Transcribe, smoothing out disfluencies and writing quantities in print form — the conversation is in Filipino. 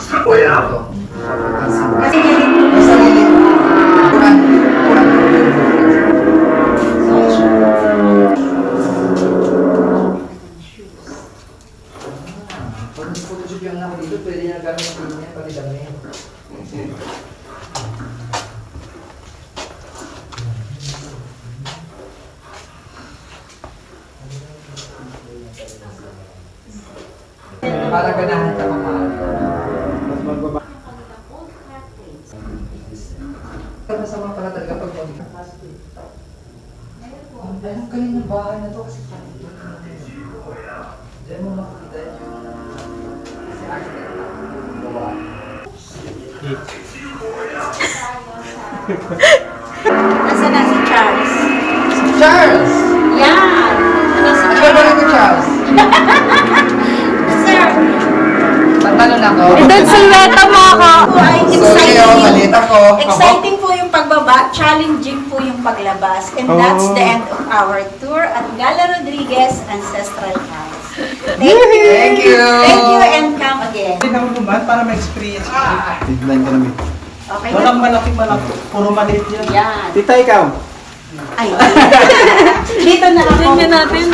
Kuya ako. Nasa gilid. Pag photoshoot yung anak ko dito, pwede niya gamit ang pili niya, pati dami. Para ganahan ka mamahal. Masama pala talaga pag mag-plastic. Ang galing ng bahay na to kasi kanito. Diyan mo makikita yung si architect na gawa. Nasaan na si Charles? Charles! Yan! Ano si Ano ba rin Charles? Sir! Tatanong ako. Idol, silweta mo ako. Ay, Sorry ako, malit ako. Exciting po yung pagbaba, challenging po yung paglabas. And that's the end of our tour at Gala Rodriguez Ancestral House. Thank you! Thank you! Thank you and come again. Hindi naman naman para ma-experience ko. Tignan ka namin. Okay Walang na? malaki. Puro maliit yan. Yan. Tita, ikaw. Ay. Dito na ako. Tingnan natin.